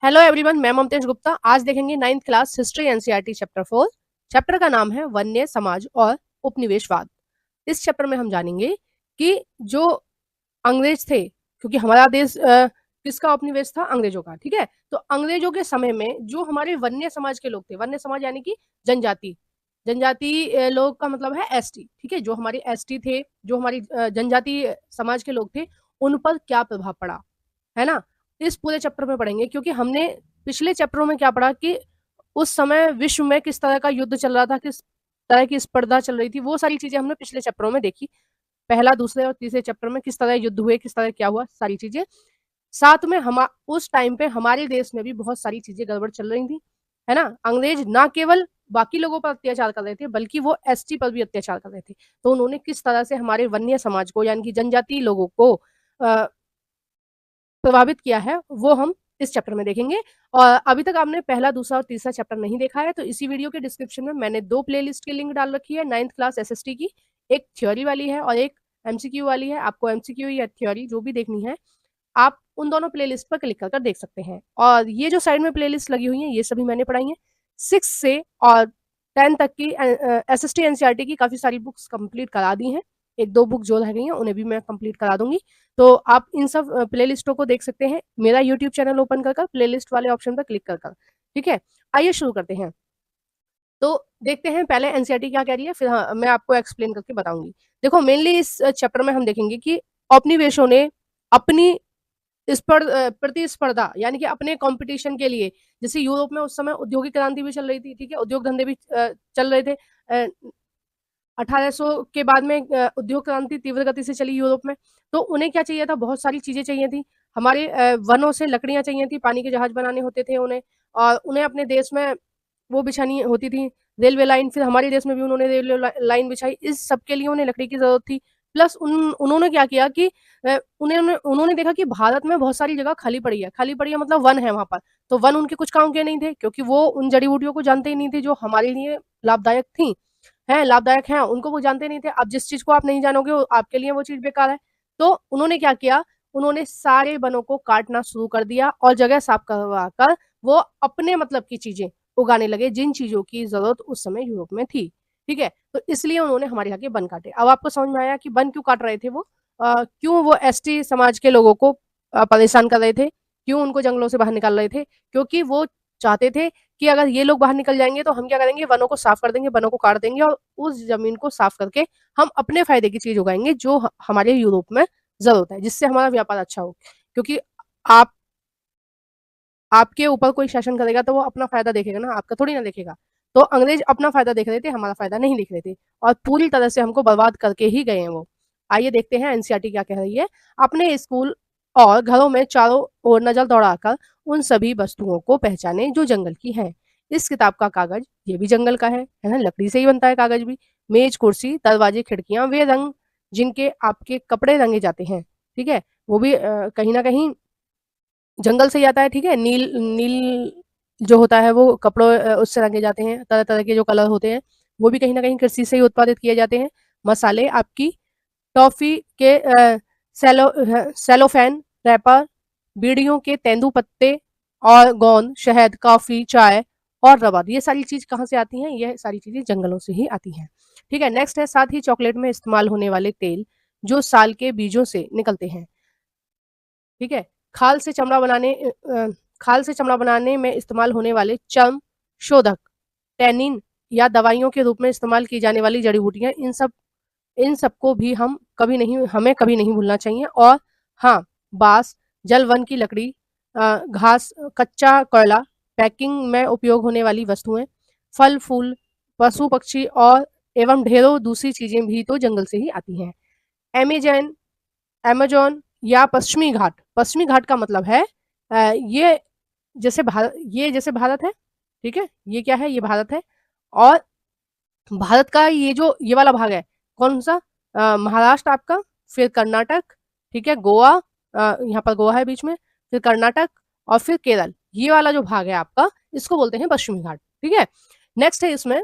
Hello everyone, मैं ममतेश गुप्ता। आज देखेंगे 9th class history NCERT chapter 4। Chapter का नाम है वन्य समाज और उपनिवेशवाद। इस चैप्टर में हम जानेंगे कि जो अंग्रेज थे, क्योंकि हमारा देश किसका उपनिवेश था? अंग्रेजों का। ठीक है, तो अंग्रेजों के समय में जो हमारे वन्य समाज के लोग थे, वन्य समाज यानी कि जनजाति, जनजाति लोग का मतलब है एसटी। ठीक है, जो हमारे एसटी थे, जो हमारी जनजाति समाज के लोग थे, उन पर क्या प्रभाव पड़ा, है ना? इस पूरे चैप्टर में पढ़ेंगे, क्योंकि हमने पिछले चैप्टरों में क्या पढ़ा कि उस समय विश्व में किस तरह का युद्ध चल रहा था, किस तरह की स्पर्धा चल रही थी, वो सारी चीजें हमने पिछले चैप्टरों में देखी। पहला, दूसरे और तीसरे चैप्टर में किस तरह युद्ध हुए, किस तरह क्या हुआ, सारी चीजें। साथ में हम उस टाइम पे हमारे देश में भी बहुत सारी चीजें गड़बड़ चल रही थी, है ना? अंग्रेज ना केवल बाकी लोगों पर अत्याचार कर रहे थे, बल्कि वो एसटी पर भी अत्याचार कर रहे थे। तो उन्होंने किस तरह से हमारे वन्य समाज को, यानी कि जनजाति लोगों को प्रभावित किया है, वो हम इस चैप्टर में देखेंगे। और अभी तक आपने पहला, दूसरा और तीसरा चैप्टर नहीं देखा है, तो इसी वीडियो के डिस्क्रिप्शन में मैंने 2 प्लेलिस्ट की लिंक डाल रखी है 9th क्लास एसएसटी की। एक थ्योरी वाली है और एक एमसीक्यू वाली है। आपको एमसीक्यू या थ्योरी जो भी देखनी है, आप उन दोनों प्लेलिस्ट पर क्लिक कर देख सकते हैं। और ये जो साइड में प्लेलिस्ट लगी हुई है, ये सभी मैंने पढ़ाई है। 6 से और 10 तक की एसएसटी एनसीईआरटी की काफी सारी बुक्स कंप्लीट करा दी हैं। एक दो बुक जो रह गई हैं उन्हें भी मैं कंप्लीट करा दूंगी। तो आप इन सब प्लेलिस्टों को देख सकते हैं मेरा यूट्यूब चैनल ओपन कर प्लेलिस्ट वाले ऑप्शन पर क्लिक कर। ठीक है, आइए शुरू करते हैं। तो देखते हैं पहले एनसीईआरटी क्या कह रही है, फिर हाँ, मैं आपको एक्सप्लेन करके बताऊंगी। देखो, मेनली इस चैप्टर में हम देखेंगे कि औपनिवेशों ने अपनी प्रतिस्पर्धा, यानी कि अपने कंपटीशन के लिए, जैसे यूरोप में उस समय औद्योगिक क्रांति भी चल रही थी। ठीक है, उद्योग धंधे भी चल रहे थे। 1800 के बाद में उद्योग क्रांति तीव्र गति से चली यूरोप में। तो उन्हें क्या चाहिए था? बहुत सारी चीजें चाहिए थी। हमारे वनों से लकड़ियां चाहिए थी, पानी के जहाज बनाने होते थे उन्हें, और उन्हें अपने देश में वो बिछानी होती थी, रेलवे लाइन। फिर हमारे देश में भी उन्होंने रेलवे लाइन बिछाई। इस सब के लिए उन्हें लकड़ी की जरूरत थी। प्लस उन्होंने क्या किया कि उन्होंने उन्होंने देखा कि भारत में बहुत सारी जगह खाली पड़ी है। खाली पड़ी है मतलब वन है वहां पर। तो वन उनके कुछ काम के नहीं थे, क्योंकि वो उन जड़ी बूटियों को जानते ही नहीं थे जो हमारे लिए लाभदायक थी, हैं लाभदायक हैं, उनको वो जानते नहीं थे। अब जिस चीज को आप नहीं जानोगे, आपके लिए वो चीज बेकार है। तो उन्होंने क्या किया? उन्होंने सारे वनों को काटना शुरू कर दिया और जगह साफ करवा कर वो अपने मतलब की चीजें उगाने लगे, जिन चीजों की जरूरत उस समय यूरोप में थी। ठीक है, तो इसलिए उन्होंने हमारे यहाँ के वन काटे। अब आपको समझ में आया कि वन क्यों काट रहे थे वो, क्यों वो एसटी समाज के लोगों को परेशान कर रहे थे, क्यों उनको जंगलों से बाहर निकाल रहे थे? क्योंकि वो चाहते थे कि अगर ये लोग बाहर निकल जाएंगे तो हम क्या करेंगे, वनों को साफ कर देंगे, वनों को काट देंगे, और उस जमीन को साफ करके हम अपने फायदे की चीज उगाएंगे जो हमारे यूरोप में जरूरत है, जिससे हमारा व्यापार अच्छा हो। क्योंकि आप आपके ऊपर कोई शासन करेगा तो वो अपना फायदा देखेगा ना, आपका थोड़ी ना देखेगा। तो अंग्रेज अपना फायदा देख रहे थे, हमारा फायदा नहीं देख रहे थे, और पूरी तरह से हमको बर्बाद करके ही गए हैं वो। आइए देखते हैं एनसीईआरटी क्या कह रही है। अपने स्कूल और घरों में चारों ओर नजर दौड़ाकर उन सभी वस्तुओं को पहचाने जो जंगल की हैं। इस किताब का कागज ये भी जंगल का है ना, लकड़ी से ही बनता है कागज भी। मेज, कुर्सी, दरवाजे, खिड़कियां, वे रंग जिनके आपके कपड़े रंगे जाते हैं, ठीक है, वो भी कहीं ना कहीं जंगल से ही आता है। ठीक है, नील नील जो होता है वो कपड़ों उससे रंगे जाते हैं। तरह तरह के जो कलर होते हैं वो भी कहीं ना कहीं कृषि से ही उत्पादित किए जाते हैं। मसाले आपकी टॉफी के सेलोफैन रैपर, बीड़ियों के तेंदू पत्ते और गोंद, शहद, कॉफी, चाय और रबर, ये सारी चीज कहाँ से आती हैं? ये सारी चीजें जंगलों से ही आती हैं। ठीक है, नेक्स्ट है, साथ ही चॉकलेट में इस्तेमाल होने वाले तेल जो साल के बीजों से निकलते हैं। ठीक है, खाल से चमड़ा बनाने खाल से चमड़ा बनाने में इस्तेमाल होने वाले चर्म शोधक, टैनिन या दवाइयों के रूप में इस्तेमाल की जाने वाली जड़ी बूटियां, इन सबको भी हमें कभी नहीं भूलना चाहिए। और हाँ, बांस, जल, वन की लकड़ी, घास, कच्चा कोयला, पैकिंग में उपयोग होने वाली वस्तुएं, फल फूल, पशु पक्षी और एवं ढेरों दूसरी चीजें भी तो जंगल से ही आती हैं। अमेजन अमेजोन या पश्चिमी घाट का मतलब है ये जैसे भारत है। ठीक है, ये क्या है? ये भारत है। और भारत का ये वाला भाग है, कौन सा? महाराष्ट्र आपका, फिर कर्नाटक, ठीक है, गोवा, यहाँ पर गोवा है बीच में, फिर कर्नाटक और फिर केरल, ये वाला जो भाग है आपका, इसको बोलते हैं पश्चिमी घाट। ठीक है, नेक्स्ट है इसमें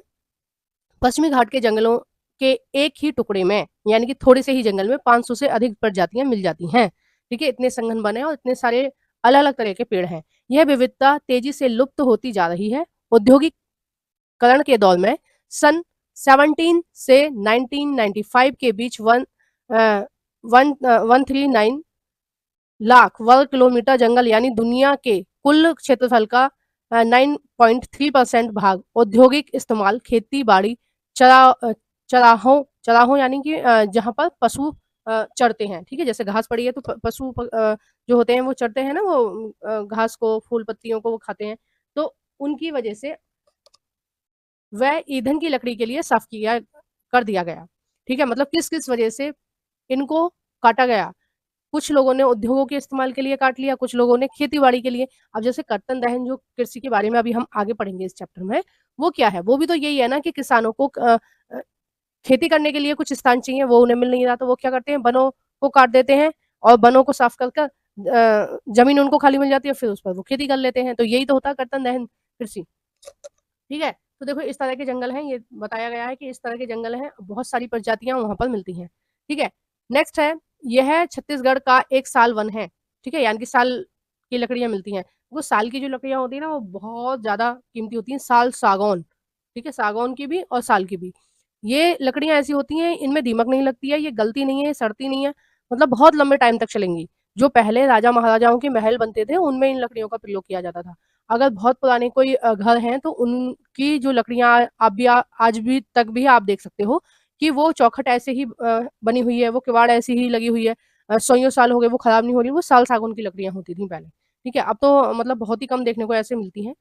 पश्चिमी घाट के जंगलों के एक ही टुकड़े में, यानी कि थोड़े से ही जंगल में 500 से अधिक प्रजातियां मिल जाती हैं। ठीक है, इतने संघन बने और इतने सारे अलग अलग तरह के पेड़ हैं। यह विविधता तेजी से लुप्त होती जा रही है। औद्योगिकरण के दौर में सन 17 से 1995 के बीच 139 लाख वर्ग किलोमीटर जंगल यानी दुनिया के कुल क्षेत्रफल का 9.3% भाग औद्योगिक इस्तेमाल, खेती बाड़ी, चराहों यानी कि जहाँ पर पशु चरते हैं, ठीक है, जैसे घास पड़ी है तो पशु जो होते हैं वो चरते हैं ना, वो घास को, फूल पत्तियों को वो खाते हैं, तो उनकी वजह से वह ईंधन की लकड़ी के लिए साफ किया कर दिया गया। ठीक है, मतलब किस किस वजह से इनको काटा गया। कुछ लोगों ने उद्योगों के इस्तेमाल के लिए काट लिया, कुछ लोगों ने खेती-बाड़ी के लिए। अब जैसे कर्तन दहन जो कृषि के बारे में अभी हम आगे पढ़ेंगे इस चैप्टर में, वो क्या है? वो भी तो यही है ना कि किसानों को अ, खेती करने के लिए कुछ स्थान चाहिए, वो उन्हें मिल नहीं रहा, तो वो क्या करते हैं, वनों को काट देते हैं और वनों को साफ कर कर ज़मीन उनको खाली मिल जाती है, फिर उस पर वो खेती कर लेते हैं। तो यही तो होता है कर्तन दहन कृषि, ठीक है? तो देखो इस तरह के जंगल हैं, ये बताया गया है कि इस तरह के जंगल हैं, बहुत सारी प्रजातियाँ वहाँ पर मिलती हैं, ठीक है? नेक्स्ट है, यह छत्तीसगढ़ का एक साल वन है, ठीक है? यानी कि साल की लकड़ियाँ मिलती हैं। वो साल की जो लकड़ियाँ होती हैं ना, वो बहुत ज़्यादा कीमती होती हैं, साल सागौन, ठीक है? सागौन की भी और साल की भी। ये लकड़ियाँ ऐसी होती हैं, इनमें दीमक नहीं लगती है, ये गलती नहीं है, ये सड़ती नहीं है, मतलब बहुत लंबे टाइम तक चलेंगी। जो पहले राजा-महाराजाओं के महल बनते थे, उनमें इन लकड़ियों का प्रयोग किया जाता था। अगर बहुत पुराने कोई घर हैं, तो उनकी जो लकड़ियाँ आप भी आज भी तक भी आप देख सकते हो कि वो चौखट ऐसे ही बनी हुई है, वो किवाड़ ऐसी ही लगी हुई है। सौयों साल हो गए, वो खराब नहीं हो रही, वो साल सागौन की लकड़ियाँ होती थी पहले, ठीक है? अब तो मतलब बहुत ही कम देखने को ऐसे मिलती हैं।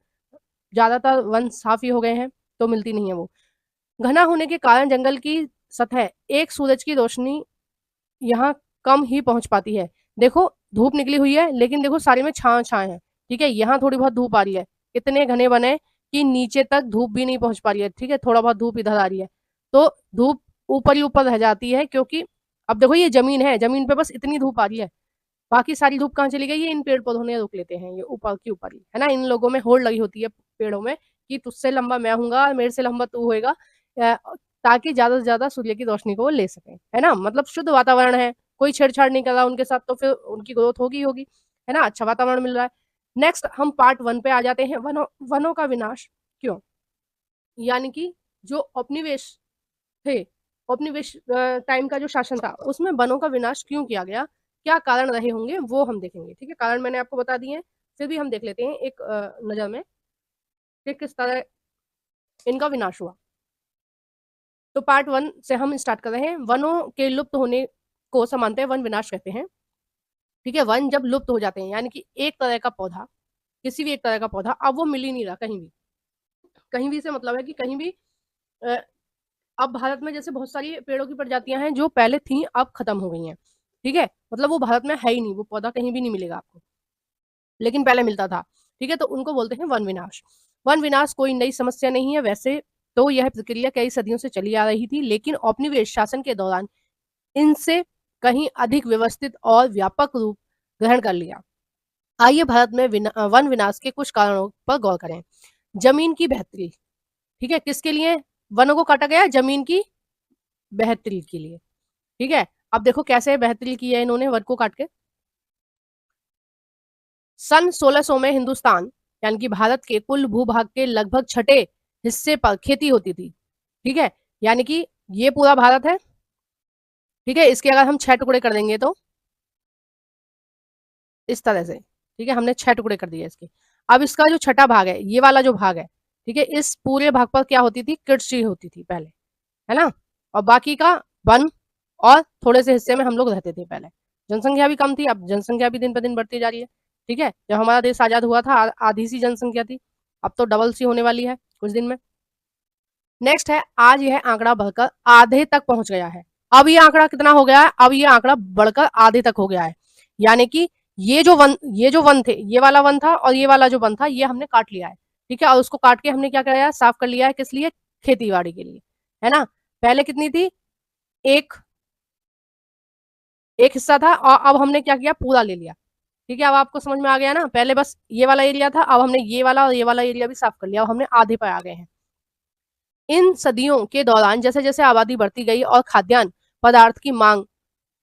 ज़्यादातर वन साफ ही हो गए हैं, तो मिलती नहीं है वो। घना होने के कारण जंगल की सतह एक सूरज की रोशनी यहाँ कम ही पहुँच पाती है। देखो धूप निकली हुई है, लेकिन देखो सारे में छाँव-छाँव है, ठीक है? यहाँ थोड़ी बहुत धूप आ रही है। इतने घने वन हैं कि नीचे तक धूप भी नहीं पहुँच पा रही है, ठीक है? थोड़ा बहुत धूप इधर आ रही है। तो धूप ऊपर ही ऊपर रह जाती है, क्योंकि अब देखो ये ज़मीन है, ज़मीन पे बस इतनी धूप आ रही है। बाकी सारी धूप कहाँ चली गई? ये इन पेड़-पौधों ने रोक लेते हैं, ये ऊपर की ऊपर ही, है ना? इन लोगों में होड़ लगी होती है पेड़ों में कि तुझसे लंबा मैं हूँगा, मेरे से लंबा तू होएगा, अ, ताकि ज़्यादा से ज़्यादा सूर्य की रोशनी को वो ले सकें, है ना? मतलब शुद्ध वातावरण है, कोई छेड़छाड़ नहीं कर रहा उनके साथ, तो फिर उनकी ग्रोथ होगी ही होगी, है ना? अच्छा वातावरण मिल रहा है। नेक्स्ट हम पार्ट 1 पे आ जाते हैं, वनों वनों का विनाश क्यों? यानी कि जो उपनिवेश थे, टाइम का जो शासन था, उसमें वनों का विनाश क्यों किया गया? क्या कारण रहे होंगे, वो हम देखेंगे, ठीक है? कारण मैंने आपको बता दिए हैं, फिर भी हम देख लेते हैं एक नज़र में कि किस तरह इनका विनाश हुआ। तो पार्ट 1 से हम स्टार्ट कर रहे हैं। वनों के लुप्त होने को सामान्यतः वन विनाश कहते हैं, ठीक है? वन जब लुप्त हो जाते हैं, यानी कि एक तरह का पौधा, किसी भी एक तरह का पौधा, अब वो मिल ही नहीं रहा कहीं भी। कहीं भी से मतलब है कि कहीं भी अ, अब भारत में जैसे बहुत सारी पेड़ों की प्रजातियाँ हैं जो पहले थीं, अब खत्म हो गई हैं, ठीक है? मतलब वो भारत में है ही नहीं, वो पौधा कहीं भी नहीं मिलेगा आपको, लेकिन पहले मिलता था, ठीक है? तो उनको बोलते हैं वन विनाश। वन विनाश कोई नई समस्या नहीं है, वैसे तो यह प्रक्रिया कई सदियों से चली आ रही थी, लेकिन औपनिवेश शासन के दौरान इनसे कहीं अधिक व्यवस्थित और व्यापक रूप ग्रहण कर लिया। आइए भारत में वन विनाश के कुछ कारणों पर गौर करें। जमीन की बेहतरी, ठीक है? किसके लिए वनों को काटा गया? जमीन की बेहतरी के लिए, ठीक है? अब देखो कैसे बेहतरी की है इन्होंने वन को काट के। सन 1600 में हिंदुस्तान यानी कि भारत के कुल भूभाग के लगभग छठे हिस्से पर खेती होती थी, ठीक है? यानी कि ये पूरा भारत है, ठीक है? इसके अगर हम 6 टुकड़े कर देंगे तो इस तरह से, ठीक है? हमने 6 टुकड़े कर दिए इसके। अब इसका जो छठा भाग है, ये वाला जो भाग है, ठीक है? इस पूरे भाग पर क्या होती थी? कृषि होती थी पहले, है ना? और बाकी का वन और थोड़े से हिस्से में हम लोग रहते थे पहले। जनसंख्या भी कम थी, अब जनसंख्या भी दिन पे दिन बढ़ती जा रही है, ठीक है? जब हमारा देश आज़ाद हुआ था आधी सी जनसंख्या थी, अब तो डबल सी होने वाली है कुछ दिन में। नेक्स्ट है, आज यह आंकड़ा बढ़कर आधे तक पहुंच गया है। अब ये आंकड़ा कितना हो गया है? अब ये आंकड़ा बढ़कर आधे तक हो गया है। यानी कि ये जो वन थे, ये वाला वन था और ये वाला जो वन था, ये हमने काट लिया है, ठीक है? और उसको काट के हमने क्या किया है? साफ कर लिया है, किस लिए? खेती-बाड़ी के लिए, है ना? पहले कितनी थी? एक एक हिस्सा था और अब हमने क्या किया? पूरा ले लिया, ठीक है? अब आपको समझ में आ गया ना? पहले बस ये वाला एरिया था, अब हमने ये वाला और ये वाला एरिया भी साफ कर लिया और हमने आधे पे आ गए हैं। इन सदियों के दौरान जैसे-जैसे आबादी बढ़ती गई और खाद्यान्न पदार्थ की मांग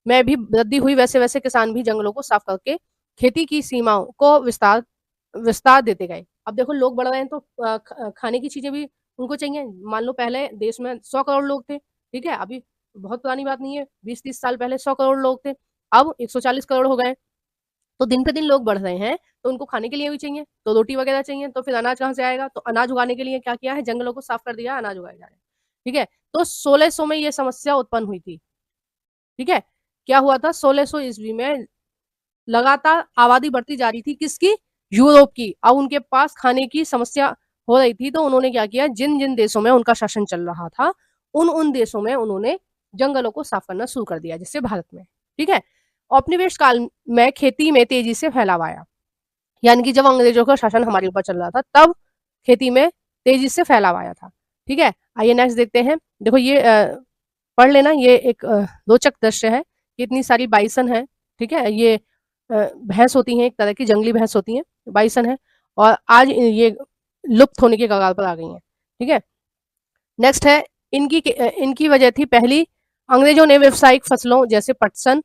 में भी वृद्धि हुई, वैसे-वैसे किसान भी जंगलों को साफ करके खेती की सीमाओं को विस्तार विस्तार देते गए। अब देखो लोग बढ़ रहे हैं तो खाने की चीज़ें भी उनको चाहिए। मान लो पहले देश में 100 करोड़ लोग थे, ठीक है? अभी बहुत पुरानी बात नहीं है, 20-30 साल पहले 100 करोड़ लोग थे, अब 140 करोड़ हो गए। तो दिन पे दिन लोग बढ़ रहे हैं, तो उनको खाने के लिए भी चाहिए, तो रोटी वगैरह चाहिए, तो फिर अनाज कहाँ से आएगा? तो अनाज उगाने के लिए क्या किया है, जंगलों को साफ कर दिया, अनाज उगाए जा रहे हैं, ठीक है? तो 1600 में ये समस्या उत्पन्न हुई थी, ठीक है? क्या हुआ था 1600 ईस्वी में लगातार आबादी बढ़ती जा रही थी, किसकी? यूरोप की। अब उनके पास खाने की समस्या हो रही थी, तो उन्होंने क्या किया, जिन-जिन देशों में उनका शासन चल रहा था, उन-उन देशों में उन्होंने जंगलों को साफ करना शुरू कर दिया, जैसे भारत में, ठीक है? औपनिवेश काल में खेती में तेजी से फैलाव आया। यानी कि जब अंग्रेजों का शासन हमारे ऊपर चल रहा था, तब खेती में तेजी से फैलाव आया था, ठीक है? आइए नेक्स्ट देखते हैं। देखो ये पढ़ लेना, ये एक रोचक दृश्य है कि इतनी सारी बाइसन है, ठीक है? ये भैंस होती हैं, एक तरह की जंगली भैंस होती हैं, बाइसन है और आज ये लुप्त होने के कगार पर आ गई हैं, ठीक है? नेक्स्ट है इनकी वजह थी पहली, अंग्रेजों ने व्यावसायिक फसलों जैसे पटसन,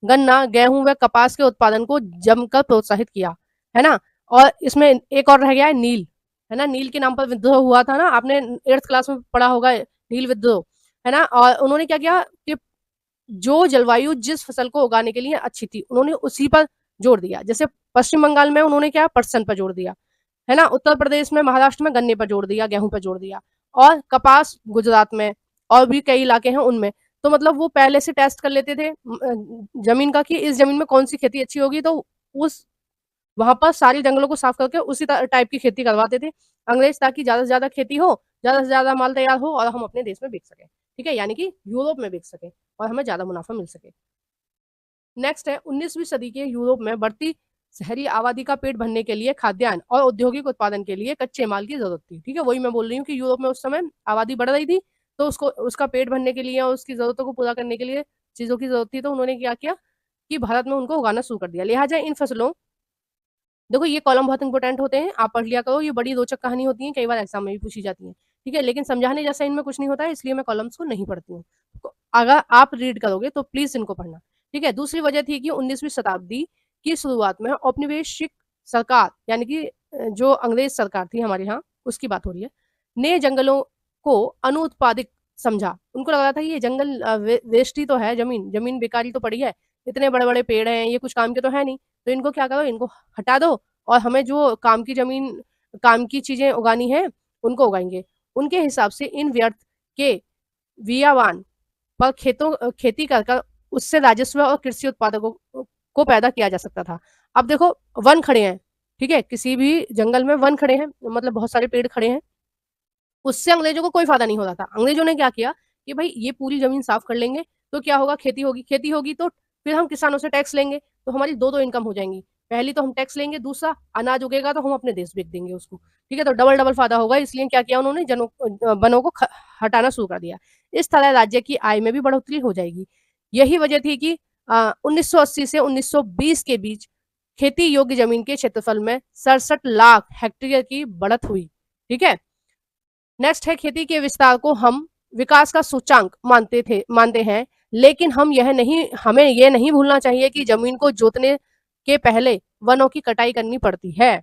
गन्ना, गेहूं व कपास के उत्पादन को जमकर प्रोत्साहित किया, है ना? और इसमें एक और रह गया है नील, है ना? नील के नाम पर विद्रोह हुआ था ना, आपने 8th क्लास में पढ़ा होगा नील विद्रोह, है ना? और उन्होंने क्या किया कि जो जलवायु जिस फसल को उगाने के लिए अच्छी थी, उन्होंने उसी पर जोर दिया। जैसे पश्चिम बंगाल में उन्होंने क्या पटसन पर जोर दिया, है ना? उत्तर प्रदेश में, महाराष्ट्र में गन्ने पर जोर दिया, गेहूं पर जोर दिया और कपास गुजरात में और भी कई इलाके हैं उनमें। तो मतलब वो पहले से टेस्ट कर लेते थे जमीन का कि इस जमीन में कौन सी खेती अच्छी होगी, तो उस वहां पर सारी जंगलों को साफ करके उसी टाइप की खेती करवाते थे अंग्रेज, ताकि ज्यादा से ज्यादा खेती हो, ज्यादा से ज्यादा माल तैयार हो और हम अपने देश में बेच सके, ठीक है? यानी कि यूरोप में बेच सके और हमें ज्यादा मुनाफा मिल सके। नेक्स्ट है 19वीं सदी के यूरोप में बढ़ती शहरी आबादी का पेट भरने के लिए खाद्यान्न और औद्योगिक उत्पादन के लिए कच्चे माल की जरूरत थी, ठीक है? वही मैं बोल रही हूँ कि यूरोप में उस समय आबादी बढ़ रही थी, तो उसको उसका पेट भरने के लिए और उसकी जरूरतों को पूरा करने के लिए चीजों की जरूरत थी, तो उन्होंने क्या किया कि भारत में उनको उगाना शुरू कर दिया। लिहाजा इन फसलों, देखो ये कॉलम बहुत इंपॉर्टेंट होते हैं, आप पढ़ लिया करो, ये बड़ी रोचक कहानी होती है, कई बार एग्जाम में भी पूछी जाती है, ठीक है? लेकिन समझाने जैसा इनमें कुछ नहीं होता है, इसलिए मैं कॉलम्स को नहीं पढ़ती हूँ। अगर आप रीड करोगे तो प्लीज इनको पढ़ना, ठीक है? दूसरी वजह थी कि 19वीं शताब्दी की शुरुआत में औपनिवेशिक सरकार, यानी कि जो अंग्रेज सरकार थी हमारे यहाँ, उसकी बात हो रही है, ने जंगलों को अनुत्पादित समझा। उनको लग रहा था ये जंगल वेस्ट ही तो है, जमीन जमीन बेकारी तो पड़ी है, इतने बड़े बड़े पेड़ हैं, ये कुछ काम के तो है नहीं, तो इनको क्या करो, इनको हटा दो और हमें जो काम की जमीन, काम की चीजें उगानी है, उनको उगाएंगे। उनके हिसाब से इन व्यर्थ के वियावान पर खेती कर कर उससे राजस्व और कृषि उत्पादकों को पैदा किया जा सकता था। अब देखो वन खड़े हैं, ठीक है? किसी भी जंगल में वन खड़े हैं, मतलब बहुत सारे पेड़ खड़े हैं, उससे अंग्रेजों को कोई फायदा नहीं होता था। अंग्रेजों ने क्या किया कि भाई ये पूरी जमीन साफ कर लेंगे, तो क्या होगा, खेती होगी, खेती होगी तो फिर हम किसानों से टैक्स लेंगे, तो हमारी दो इनकम हो जाएंगी। पहली तो हम टैक्स लेंगे, दूसरा अनाज उगेगा तो हम अपने देश बेच देंगे उसको, ठीक है? तो डबल डबल फायदा होगा, इसलिए क्या किया उन्होंने, वनों को हटाना शुरू कर दिया। इस तरह राज्य की आय में भी बढ़ोतरी हो जाएगी। यही वजह थी कि 1980 से 1920 के बीच खेती योग्य जमीन के क्षेत्रफल में 67 लाख हेक्टेयर की बढ़त हुई, ठीक है? नेक्स्ट है खेती के विस्तार को हम विकास का सूचांक मानते हैं, लेकिन हमें यह नहीं भूलना चाहिए कि जमीन को जोतने के पहले वनों की कटाई करनी पड़ती है,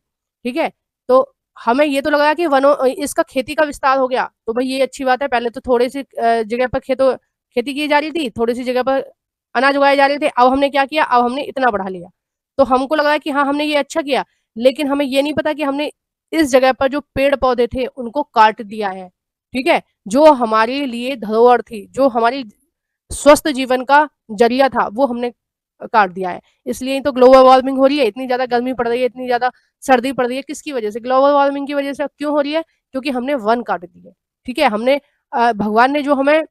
ठीक है? तो हमें ये तो लगा कि वनों इसका खेती का विस्तार हो गया, तो भाई ये अच्छी बात है, पहले तो थोड़ी सी जगह पर खेती की जा रही थी, थोड़ी सी जगह पर अनाज उगाए जा रहे थे, अब हमने क्या किया, अब हमने इतना बढ़ा लिया, तो हमको लगा कि हाँ हमने ये अच्छा किया, लेकिन हमें ये नहीं पता कि हमने इस जगह पर जो पेड़ पौधे थे उनको काट दिया है, ठीक है? जो हमारे लिए धरोहर थी, जो हमारी स्वस्थ जीवन का जरिया था, वो हमने काट दिया है। इसलिए तो ग्लोबल वार्मिंग हो रही है, इतनी ज्यादा गर्मी पड़ रही है, इतनी ज्यादा सर्दी पड़ रही है, किसकी वजह से? ग्लोबल वार्मिंग की वजह से। क्यों हो रही है? क्योंकि हमने वन काट दिए, ठीक है? हमने भगवान ने जो हमें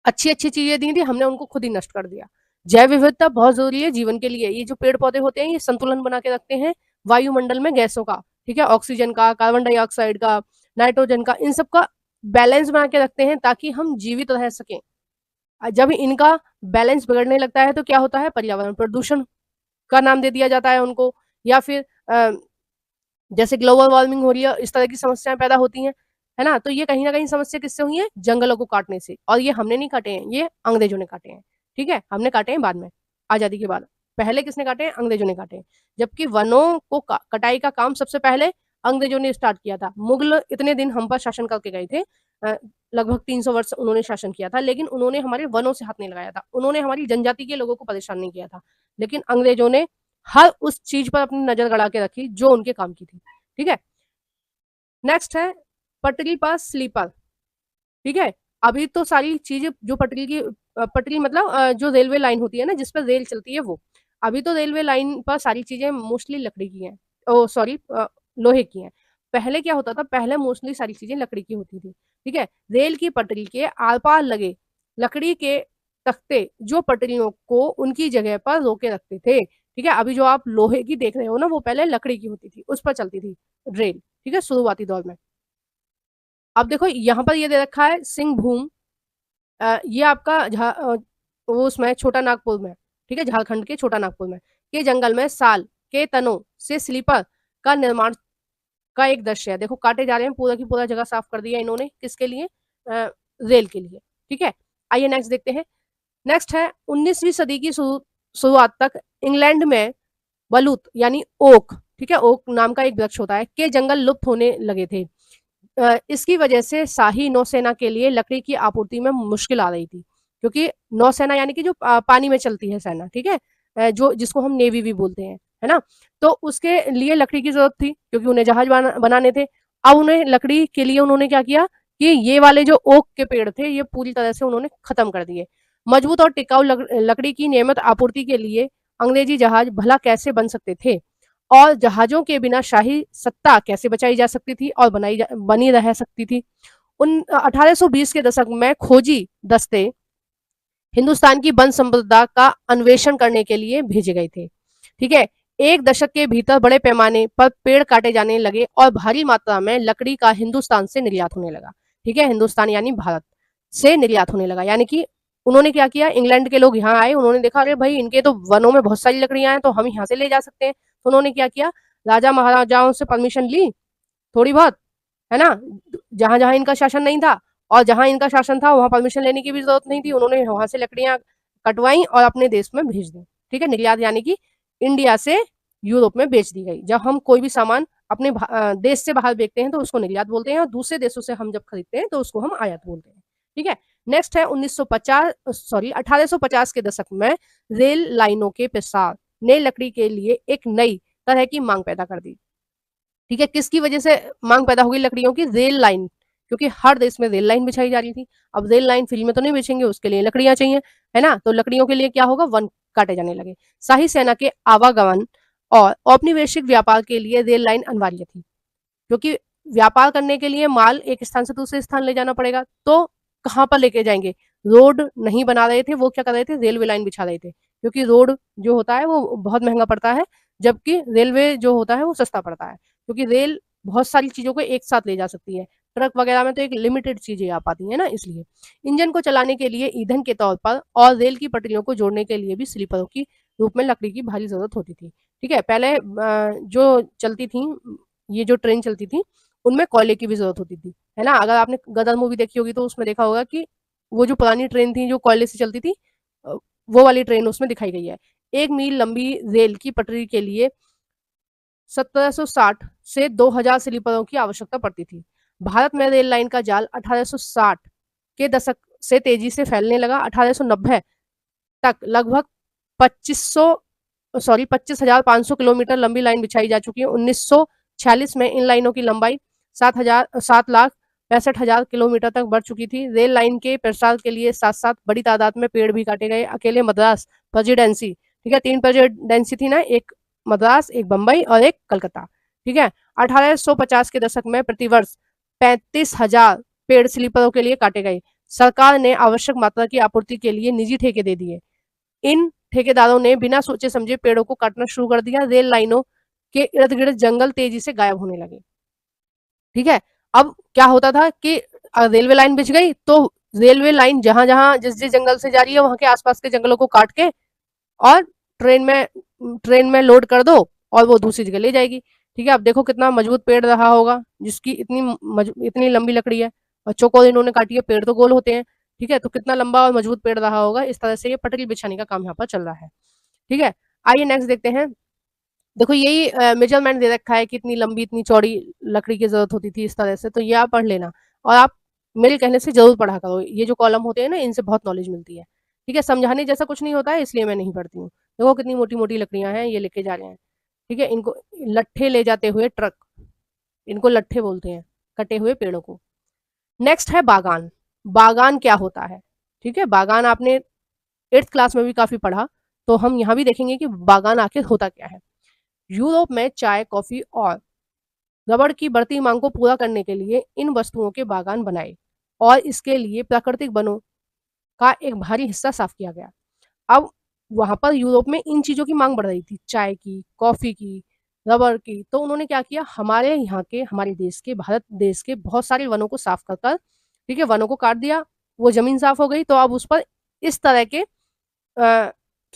अच्छी अच्छी चीजें दी थी, हमने उनको खुद ही नष्ट कर दिया। जैव विविधता बहुत जरूरी है जीवन के लिए। ये जो पेड़ पौधे होते हैं, ये संतुलन बना के रखते हैं वायुमंडल में गैसों का, ठीक है? ऑक्सीजन का, कार्बन डाइऑक्साइड का, नाइट्रोजन का, इन सब का बैलेंस बना के रखते हैं ताकि हम जीवित रह सकें। जब इनका बैलेंस बिगड़ने लगता है तो क्या होता है, पर्यावरण प्रदूषण का नाम दे दिया जाता है उनको, या फिर जैसे ग्लोबल वार्मिंग हो रही है, इस तरह की समस्याएं पैदा होती हैं, है ना? तो ये कहीं ना कहीं समस्या किससे हुई है? जंगलों को काटने से। और ये हमने नहीं काटे हैं, ये अंग्रेजों ने काटे हैं, ठीक है? हमने काटे हैं बाद में, आजादी के बाद। पहले किसने काटे हैं? अंग्रेजों ने काटे हैं। जबकि वनों को कटाई का काम सबसे पहले अंग्रेजों ने स्टार्ट किया था। मुगल इतने दिन हम पर शासन करके गए थे, लगभग 300 वर्ष उन्होंने शासन किया था, लेकिन उन्होंने हमारे वनों से हाथ नहीं लगाया था। उन्होंने हमारी जनजाति के लोगों को परेशान नहीं किया था। लेकिन अंग्रेजों ने हर उस चीज पर अपनी नजर गड़ा के रखी जो उनके काम की थी। ठीक है, नेक्स्ट है पटरी पर स्लीपर। ठीक है, अभी तो सारी चीजें जो पटरी की पटरी मतलब जो रेलवे लाइन होती है ना, जिस पर रेल चलती है वो, अभी तो रेलवे लाइन पर सारी चीजें मोस्टली लकड़ी की हैं, ओ सॉरी लोहे की हैं। पहले क्या होता था? पहले मोस्टली सारी चीजें लकड़ी की होती थी। ठीक है, रेल की पटरी के आर पार लगे लकड़ी के तख्ते जो पटरियों को उनकी जगह पर रोके रखते थे। ठीक है, अभी जो आप लोहे की देख रहे हो ना, वो पहले लकड़ी की होती थी, उस पर चलती थी रेल। ठीक है, शुरुआती दौर में। अब देखो यहाँ पर ये दे रखा है सिंहभूम, ये आपका वो उसमें छोटा नागपुर में, ठीक है, झारखंड के छोटा नागपुर में के जंगल में साल के तनों से स्लीपर का निर्माण का एक दृश्य है। देखो काटे जा रहे हैं, पूरा की पूरा जगह साफ कर दिया इन्होंने, किसके लिए? रेल के लिए। ठीक है, आइए नेक्स्ट देखते हैं। नेक्स्ट है 19वीं सदी की शुरुआत तक इंग्लैंड में बलूत यानी ओक, ठीक है, ओक नाम का एक वृक्ष होता है, के जंगल लुप्त होने लगे थे। इसकी वजह से शाही नौसेना के लिए लकड़ी की आपूर्ति में मुश्किल आ रही थी, क्योंकि नौसेना यानी कि जो पानी में चलती है सेना, ठीक है, जो जिसको हम नेवी भी बोलते हैं, है ना, तो उसके लिए लकड़ी की जरूरत थी, क्योंकि उन्हें जहाज बनाने थे। अब उन्हें लकड़ी के लिए उन्होंने क्या किया कि ये वाले जो ओक के पेड़ थे ये पूरी तरह से उन्होंने खत्म कर दिए। मजबूत और टिकाऊ लकड़ी की नियमित आपूर्ति के लिए अंग्रेजी जहाज भला कैसे बन सकते थे, और जहाजों के बिना शाही सत्ता कैसे बचाई जा सकती थी और बनी रह सकती थी। उन 1820 के दशक में खोजी दस्ते हिंदुस्तान की वन संपदा का अन्वेषण करने के लिए भेजे गए थे। ठीक है, एक दशक के भीतर बड़े पैमाने पर पेड़ काटे जाने लगे और भारी मात्रा में लकड़ी का हिंदुस्तान से निर्यात होने लगा। ठीक है, हिंदुस्तान यानी भारत से निर्यात होने लगा, यानी कि उन्होंने क्या किया, इंग्लैंड के लोग यहाँ आए, उन्होंने देखा अरे भाई इनके तो वनों में बहुत सारी लकड़ियां हैं, तो हम यहाँ से ले जा सकते हैं। तो उन्होंने क्या किया, राजा महाराजाओं से परमिशन ली थोड़ी बहुत, है ना, जहां जहां इनका शासन नहीं था, और जहां इनका शासन था वहां परमिशन लेने की भी जरूरत नहीं थी, उन्होंने वहां से लकड़ियां कटवाई और अपने देश में भेज दी। ठीक है, निर्यात यानी कि इंडिया से यूरोप में बेच दी गई। जब हम कोई भी सामान अपने देश से बाहर बेचते हैं तो उसको निर्यात बोलते हैं, और दूसरे देशों से हम जब खरीदते हैं तो उसको हम आयात बोलते हैं। ठीक है, नेक्स्ट है 1850 के दशक में रेल लाइनों के प्रसार ने लकड़ी के लिए एक नई तरह की मांग पैदा कर दी। ठीक है, किसकी वजह से मांग पैदा होगी लकड़ियों की? रेल लाइन, क्योंकि हर देश में रेल लाइन बिछाई जा रही थी। अब रेल लाइन फ्री में तो नहीं बिछेंगे, उसके लिए लकड़ियां चाहिए, है ना, तो लकड़ियों के लिए क्या होगा, वन काटे जाने लगे। शाही सेना के आवागमन और औपनिवेशिक व्यापार के लिए रेल लाइन अनिवार्य थी, क्योंकि व्यापार करने के लिए माल एक स्थान से दूसरे स्थान ले जाना पड़ेगा, तो कहाँ पर लेके जाएंगे? रोड नहीं बना रहे थे, वो क्या कर रहे थे, रेलवे लाइन बिछा रहे थे, क्योंकि रोड जो होता है वो बहुत महंगा पड़ता है, जबकि रेलवे जो होता है वो सस्ता पड़ता है, क्योंकि रेल बहुत सारी चीजों को एक साथ ले जा सकती है, ट्रक वगैरह में तो एक लिमिटेड चीजें आ पाती है ना, इसलिए इंजन को चलाने के लिए ईंधन के तौर पर और रेल की पटरियों को जोड़ने के लिए भी स्लीपरों की रूप में लकड़ी की भारी जरूरत होती थी। ठीक है, पहले जो चलती थी, ये जो ट्रेन चलती थी, उनमें कोयले की भी जरूरत होती थी, है ना, अगर आपने गदर मूवी देखी होगी तो उसमें देखा होगा कि वो जो पुरानी ट्रेन थी जो कोयले से चलती थी, वो वाली ट्रेन उसमें दिखाई गई है। 1 मील लंबी रेल की पटरी के लिए 1760 से 2000 स्लीपरों की आवश्यकता पड़ती थी। भारत में रेल लाइन का जाल 1860 के दशक से तेजी से फैलने लगा। 1890 तक लगभग 25,500 किलोमीटर लंबी लाइन बिछाई जा चुकी है। 1946 में इन लाइनों की लंबाई 7,65,000 किलोमीटर तक बढ़ चुकी थी। रेल लाइन के प्रसार के लिए साथ साथ बड़ी तादाद में पेड़ भी काटे गए। अकेले मद्रास प्रेसिडेंसी, ठीक है, 3 प्रेसिडेंसी थी ना, एक मद्रास, एक बंबई और एक कलकत्ता। ठीक है, 1850 के दशक में प्रतिवर्ष 35,000 पेड़ स्लीपरों के लिए काटे गए। सरकार ने आवश्यक मात्रा की आपूर्ति के लिए निजी ठेके दे दिए। इन ठेकेदारों ने बिना सोचे समझे पेड़ों को काटना शुरू कर दिया। रेल लाइनों के इर्द गिर्द जंगल तेजी से गायब होने लगे। ठीक है, अब क्या होता था कि रेलवे लाइन बिछ गई तो रेलवे लाइन जहां जहां जिस जिस जंगल से जा रही है वहां के आसपास के जंगलों को काट के और ट्रेन में लोड कर दो और वो दूसरी जगह ले जाएगी। ठीक है, अब देखो कितना मजबूत पेड़ रहा होगा जिसकी इतनी लंबी लकड़ी है, और चौकोर इन्होंने काटी है, पेड़ तो गोल होते हैं। ठीक है, तो कितना लंबा और मजबूत पेड़ रहा होगा। इस तरह से ये पटरी बिछाने का काम यहाँ पर चल रहा है। ठीक है, आइए नेक्स्ट देखते हैं। देखो यही मेजरमेंट दे रखा है कि इतनी लंबी इतनी चौड़ी लकड़ी की जरूरत होती थी इस तरह से, तो ये आप पढ़ लेना और आप मेरे कहने से जरूर पढ़ा करो। ये जो कॉलम होते हैं ना, इनसे बहुत नॉलेज मिलती है। ठीक है, समझाने जैसा कुछ नहीं होता है, इसलिए मैं नहीं पढ़ती हूँ। देखो कितनी मोटी मोटी लकड़ियां हैं, ये लेके जा रहे हैं। ठीक है, इनको लट्ठे ले जाते हुए ट्रक, इनको लट्ठे बोलते हैं, कटे हुए पेड़ों को। नेक्स्ट है बागान। बागान क्या होता है? ठीक है, बागान आपने 8th क्लास में भी काफी पढ़ा, तो हम यहाँ भी देखेंगे कि बागान आखिर होता क्या है। यूरोप में चाय, कॉफी और रबड़ की बढ़ती मांग को पूरा करने के लिए इन वस्तुओं के बागान बनाए और इसके लिए प्राकृतिक वनों का एक भारी हिस्सा साफ किया गया। अब वहां पर यूरोप में इन चीजों की मांग बढ़ रही थी, चाय की, कॉफी की, रबड़ की, तो उन्होंने क्या किया, हमारे यहाँ के, हमारे देश के, भारत देश के बहुत सारे वनों को साफ कर कर, ठीक है, वनों को काट दिया, वो जमीन साफ हो गई, तो अब उस पर इस तरह के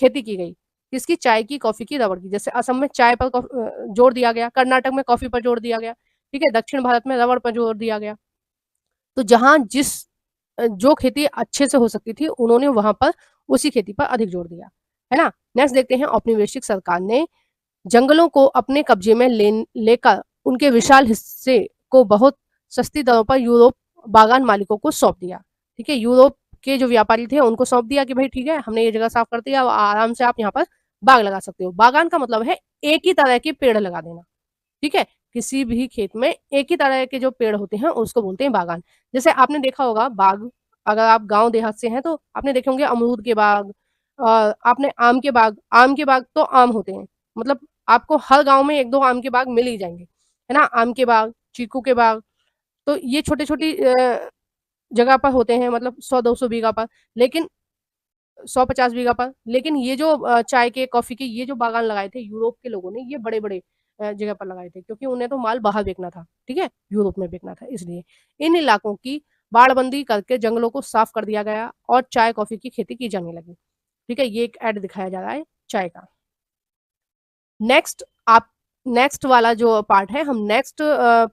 खेती की गई। किसकी? चाय की, कॉफी की, रबड़ की। जैसे असम में चाय पर जोर दिया गया, कर्नाटक में कॉफी पर जोर दिया गया, ठीक है, दक्षिण भारत में रबड़ पर जोर दिया गया। तो जहां जो खेती अच्छे से हो सकती थी, उन्होंने वहां पर उसी खेती पर अधिक जोर दिया, है ना। नेक्स्ट देखते हैं, औपनिवेशिक सरकार ने जंगलों को अपने कब्जे में लेकर उनके विशाल हिस्से को बहुत सस्ती दरों पर यूरोप बागान मालिकों को सौंप दिया। ठीक है, यूरोप के जो व्यापारी थे उनको सौंप दिया कि भाई ठीक है, हमने ये जगह साफ कर दिया, आराम से आप यहाँ पर बाग लगा सकते हो। बागान का मतलब है एक ही तरह के पेड़ लगा देना। ठीक है, किसी भी खेत में एक ही तरह के जो पेड़ होते हैं उसको बोलते हैं बागान। जैसे आपने देखा होगा बाग, अगर आप गांव देहात से हैं तो आपने देखे होंगे अमरूद के बाग, आपने आम के बाग तो आम होते हैं, मतलब आपको हर गांव में एक दो आम के बाग मिल ही जाएंगे, है ना। आम के बाग, चीकू के बाग, तो ये छोटी छोटी जगह पर होते हैं, मतलब 100-200 बीघा पर, लेकिन 150 बीघा पर। लेकिन ये जो चाय के, कॉफी के ये जो बागान लगाए थे यूरोप के लोगों ने, ये बड़े बड़े जगह पर लगाए थे, क्योंकि उन्हें तो माल बाहर बेचना था, ठीक है, यूरोप में बेचना था, इसलिए इन इलाकों की बाड़बंदी करके जंगलों को साफ कर दिया गया और चाय कॉफी की खेती की जाने लगी। ठीक है, ये एक ऐड दिखाया जा रहा है चाय का। नेक्स्ट आप नेक्स्ट वाला जो पार्ट है, हम नेक्स्ट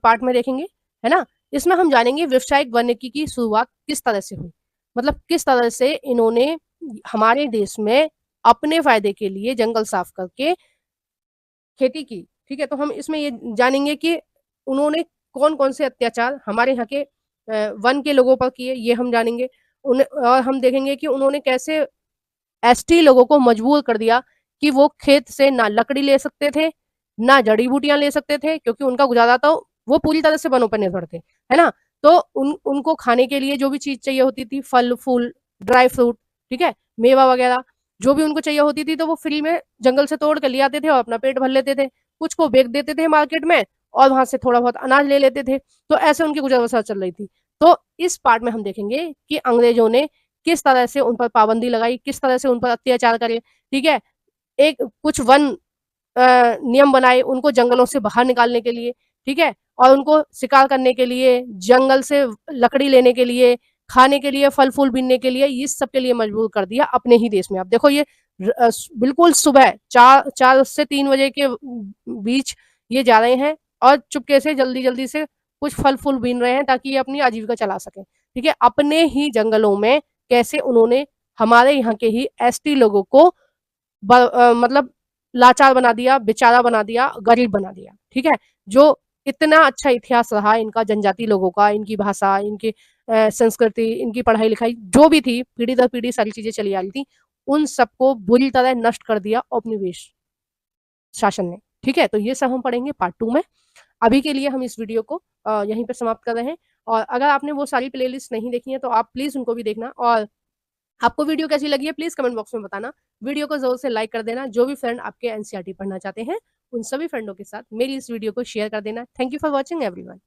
पार्ट में देखेंगे, है ना। इसमें हम जानेंगे व्यावसायिक वानिकी की शुरुआत किस तरह से हुई, मतलब किस तरह से इन्होंने हमारे देश में अपने फायदे के लिए जंगल साफ करके खेती की। ठीक है, तो हम इसमें ये जानेंगे कि उन्होंने कौन कौन से अत्याचार हमारे यहाँ के वन के लोगों पर किए, ये हम जानेंगे। और हम देखेंगे कि उन्होंने कैसे एसटी लोगों को मजबूर कर दिया कि वो खेत से ना लकड़ी ले सकते थे, ना जड़ी बूटियां ले सकते थे, क्योंकि उनका गुजारा तो वो पूरी तरह से वनों पर निर्भर थे, है ना। तो उनको खाने के लिए जो भी चीज चाहिए होती थी, फल फूल, ड्राई फ्रूट, ठीक है, मेवा वगैरह, जो भी उनको चाहिए होती थी, तो वो फ्री में जंगल से तोड़ कर ले आते थे और अपना पेट भर लेते थे। कुछ को बेच देते थे मार्केट में और वहां से थोड़ा बहुत अनाज ले लेते थे, तो ऐसे उनकी गुजर बसर चल रही थी। तो इस पार्ट में हम देखेंगे कि अंग्रेजों ने किस तरह से उन पर पाबंदी लगाई, किस तरह से उन पर अत्याचार करे। ठीक है, एक कुछ वन नियम बनाए उनको जंगलों से बाहर निकालने के लिए, ठीक है, और उनको शिकार करने के लिए, जंगल से लकड़ी लेने के लिए, खाने के लिए, फल फूल बीनने के लिए, इस सब के लिए मजबूर कर दिया अपने ही देश में। आप देखो ये बिल्कुल सुबह 4 से 3 बजे के बीच ये जा रहे हैं और चुपके से जल्दी जल्दी से कुछ फल फूल बीन रहे हैं ताकि ये अपनी आजीविका चला सके। ठीक है, अपने ही जंगलों में कैसे उन्होंने हमारे यहाँ के ही एसटी लोगों को मतलब लाचार बना दिया, बेचारा बना दिया, गरीब बना दिया। ठीक है, जो इतना अच्छा इतिहास रहा इनका, जनजाति लोगों का, इनकी भाषा, इनकी संस्कृति, इनकी पढ़ाई लिखाई जो भी थी, पीढ़ी दर पीढ़ी सारी चीजें चली आ रही थी, उन सबको बुरी तरह नष्ट कर दिया औपनिवेश शासन ने। ठीक है, तो ये सब हम पढ़ेंगे पार्ट 2 में। अभी के लिए हम इस वीडियो को यहीं पर समाप्त कर रहे हैं। और अगर आपने वो सारी प्लेलिस्ट नहीं देखी है तो आप प्लीज उनको भी देखना, और आपको वीडियो कैसी लगी है प्लीज कमेंट बॉक्स में बताना। वीडियो को जरूर से लाइक कर देना। जो भी फ्रेंड आपके एनसीईआरटी पढ़ना चाहते हैं उन सभी फ्रेंडों के साथ मेरी इस वीडियो को शेयर कर देना। Thank you for watching everyone.